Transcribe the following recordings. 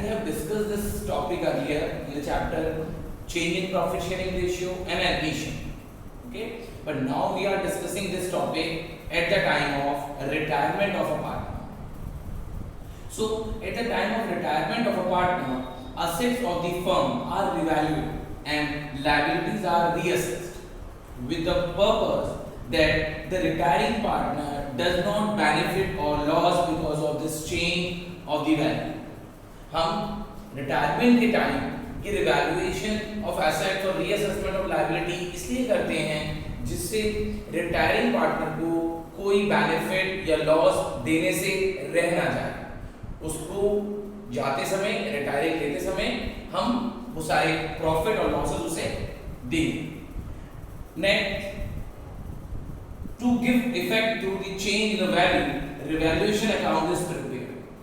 we have discussed this topic earlier in the chapter change in profit sharing ratio and admission. Okay, but now we are discussing this topic at the time of retirement of a partner. So, at the time of retirement of a partner, assets of the firm are revalued and liabilities are reassessed with the purpose that the retiring partner does not benefit or loss because of this change of the value. हम retirement के time की revaluation of assets और reassessment of liability इसलिए करते हैं जिससे retiring partner को कोई बेनिफिट या लॉस देने से रह ना जाए, उसको जाते समय रिटायरिंग लेते समय हम वो सारे प्रॉफिट और लॉसेस उसे देंगे. Next, to give effect to the change in the value revaluation account is prepared.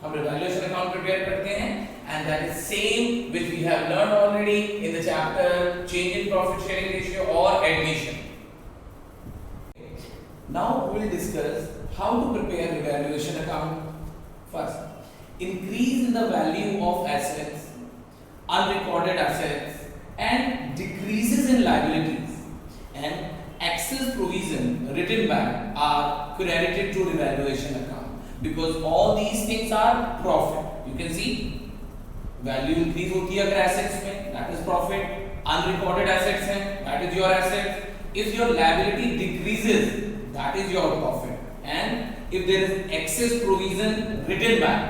हम रिवैल्यूएशन अकाउंट प्रिपेयर करते हैं and that is same which we have learned already in the chapter change in profit sharing ratio or admission. Now we will discuss how to prepare revaluation account. First, increase in the value of assets, unrecorded assets and decreases in liabilities and excess provision written back are credited to revaluation account because all these things are profit. You can see value increase होती है अगर assets में, that is profit. Unrecorded assets हैं, that is your asset. If your liability decreases, that is your profit. And if there is excess provision written back,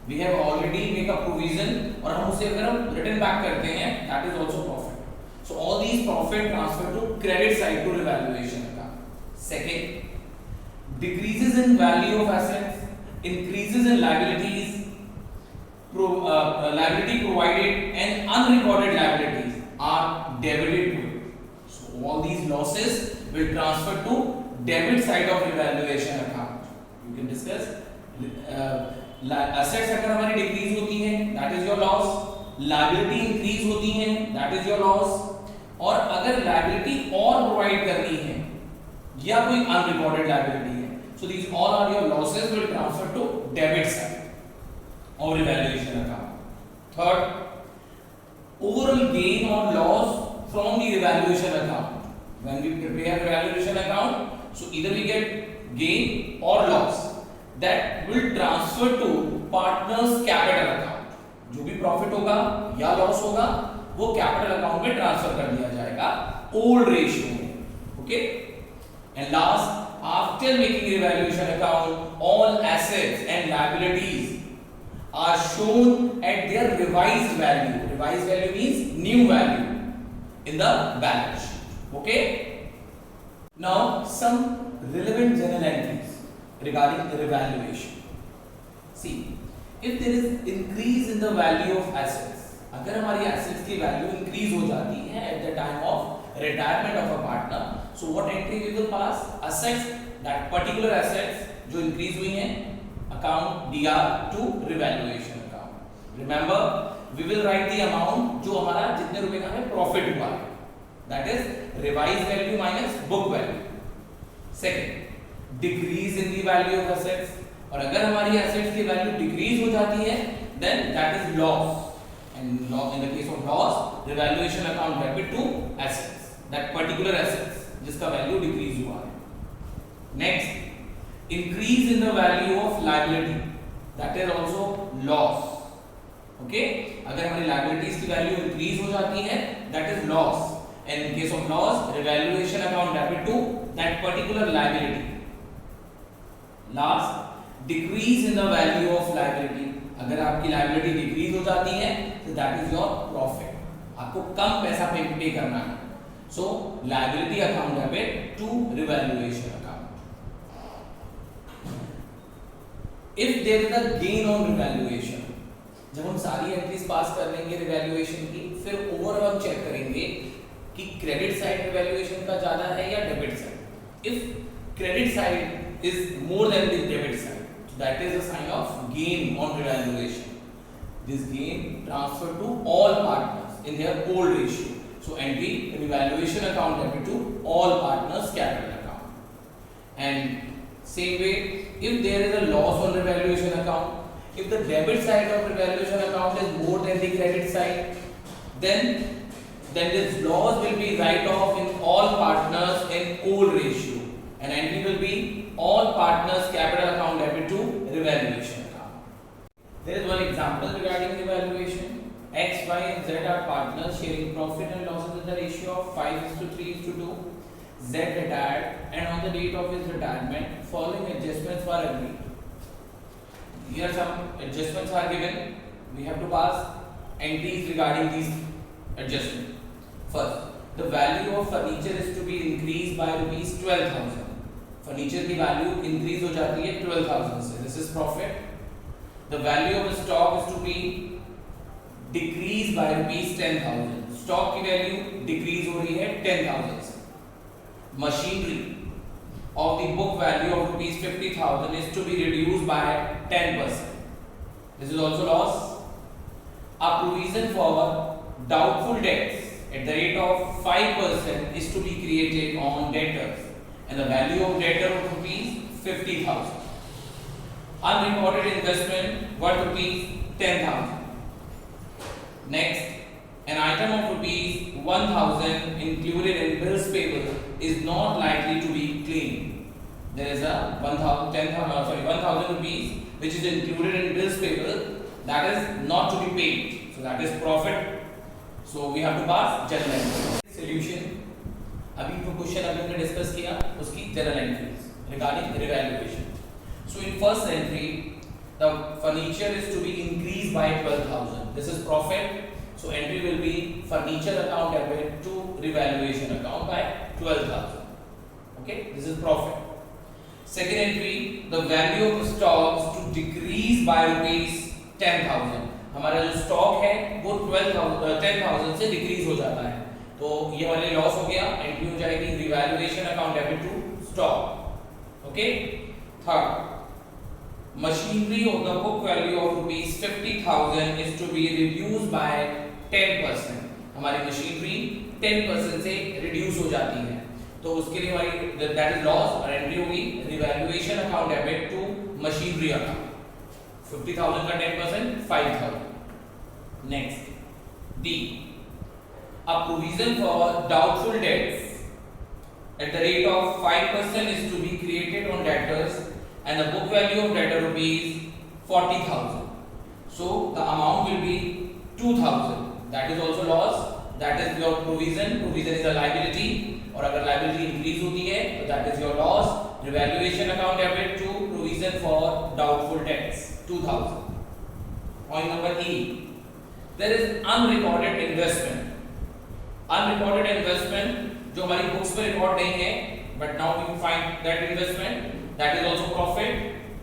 we have already make a provision और हम उसे अगर हम written back करते हैं, that is also profit. So all these profit transfer to credit side to revaluation account. Second, decreases in value of assets, increases in liabilities, liability provided and unrecorded liabilities are debited to it. So all these losses will transfer to debit side of revaluation account. You can discuss assets अगर हमारी decrease होती है, that is your loss. Liability increase होती है, that is your loss. और अगर liability और provide करनी है या कोई unrecorded liability है, so these all are your losses will transfer to debit side or revaluation account. Third, overall gain or loss from the revaluation account. When we prepare revaluation account, so either we get gain or loss that will transfer to partners capital account. जो भी profit होगा या loss होगा वो capital account में transfer कर दिया जाएगा old ratio में. Okay? And last, after making revaluation account, all assets and liabilities are shown at their revised value. Revised value means new value in the balance sheet. Okay? Now some relevant journal entries regarding the revaluation. See, if there is increase in the value of assets, अगर हमारी assets की value increase हो जाती है at the time of retirement of a partner, so what entry we will pass? Assets, that particular assets जो increase हुई हैं, account DR to revaluation account. Remember, we will write the amount जो हमारा जितने रुपए का हमें प्रॉफिट हुआ है, that is revised value minus book value. Second, decrease in the value of assets. और अगर हमारी assets की value decrease हो जाती है, then that is loss. And in the case of loss, revaluation account debit to assets, that particular assets जिसका value decrease हुआ है. Next, increase in the value of liability, that is also loss. Okay, अगर हमारी liabilities की value increase हो जाती है, that is loss. And in case of loss, revaluation account debit to that particular liability. Last, decrease in the value of liability. अगर आपकी liability decrease हो जाती है, so that is your profit. आपको कम पैसा पे करना है. So liability account debit to revaluation account. If there is a gain on revaluation, जब हम सारी एंट्रीज पास कर लेंगे रिवैल्यूएशन की, फिर ओवरऑल हम चेक करेंगे कि क्रेडिट साइड रिवैल्यूएशन का ज्यादा है या debit side. If credit side is more than the debit side, that is a sign of gain on revaluation. This gain transfer to all partners in their old ratio. So entry revaluation account debit to all partners capital account. And same way, if there is a loss on revaluation account, if the debit side of revaluation account is more than the credit side, then this loss will be write off in all partners in old ratio, and entry will be all partners capital account debit to revaluation account. There is one example regarding revaluation. X, Y and Z are partners sharing profit and losses in the ratio of 5:3:2. Z retired, and on the date of his retirement, following adjustments were agreed. Here some adjustments are given. We have to pass entries regarding these adjustments. First, the value of furniture is to be increased by rupees 12,000. Furniture की value increase हो जाती है 12,000 से. This is profit. The value of stock is to be decrease by rupees 10,000. Stock की value decrease हो रही है 10,000 से. Machinery of the book value of rupees 50,000 is to be reduced by 10%. This is also loss. A provision for doubtful debts at the rate of 5% is to be created on debtors, and the value of debtor of rupees 50,000. Unrecorded investment worth rupees 10,000. Next, an item of rupees 1,000 included in bills payable is not likely to be claimed. There is a 1,000 rupees which is included in bills payable that is not to be paid. So that is profit. So we have to pass journal entry. Solution. अभी जो question अभी हमने discuss किया उसकी journal entries regarding revaluation. So in first entry, the furniture is to be increased by 12,000. This is profit. So entry will be furniture account debit to revaluation account by 12,000. Okay, this is profit. Second entry, the value of the stocks to decrease by rupees 10,000. हमारा जो stock है वो 10,000 से decrease हो जाता है, तो ये हमारे लॉस हो गया. एंट्री हो जाएगी revaluation account debit to stock. Okay. Third, machinery of the book value of rupees 50,000 is to be reduced by 10%. हमारी मशीनरी 10% से रिड्यूस हो जाती है, तो उसके लिए हमारी दैट इज लॉस और एंट्री होगी revaluation account debit to machinery account. 50,000 का 10% 5,000. Next, D, a provision for doubtful debts at the rate of 5% is to be created on debtors, and the book value of debtor rupees 40,000. So the amount will be 2,000. That is also loss. That is your provision. Provision is a liability. और अगर liability increase होती है तो that is your loss. Revaluation account debit to provision for doubtful debts 2,000. Point number E. There is unrecorded investment. Unrecorded investment जो हमारी books में record नहीं है, but now we find that investment. That is also profit.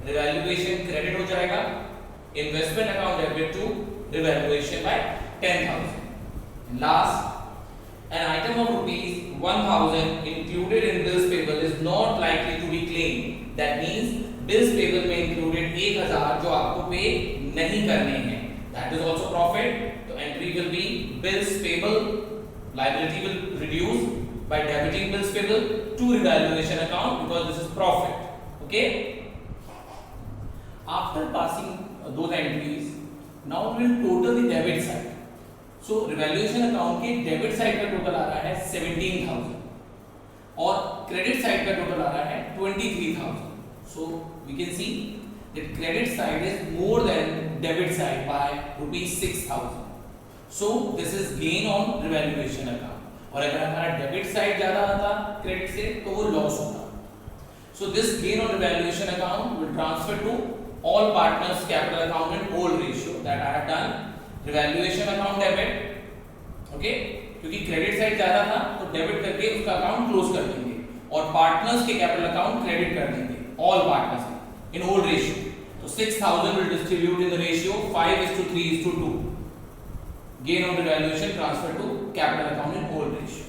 Revaluation credit हो जाएगा. Investment account debit to revaluation by 10,000. And last, an item of rupees 1,000 included in bills payable is not likely to be claimed. That means bills payable में included 1,000 जो आपको पे नहीं करने हैं. That is also profit. तो entry will be bills payable. Liability will reduce by debiting bills payable to revaluation account because this is profit. Okay. After passing those entries, now we will total the debit side. So revaluation account के debit side का total आ रहा है 17,000 और credit side का total आ रहा है 23,000. So we can see that credit side is more than debit side by rupees 6,000. So this is gain on revaluation account. और अगर हमारा debit side ज़्यादा आता credit से तो वो loss होता. So this gain on revaluation account will transfer to all partners capital account in old ratio that I have done. Revaluation account debit, okay? क्योंकि credit side ज़्यादा था तो debit करके उसका account close कर देंगे और partners के capital account credit कर देंगे all partners in old ratio. तो 6,000 will distribute in the ratio 5:3:2. Gain on revaluation transfer to capital account in old ratio.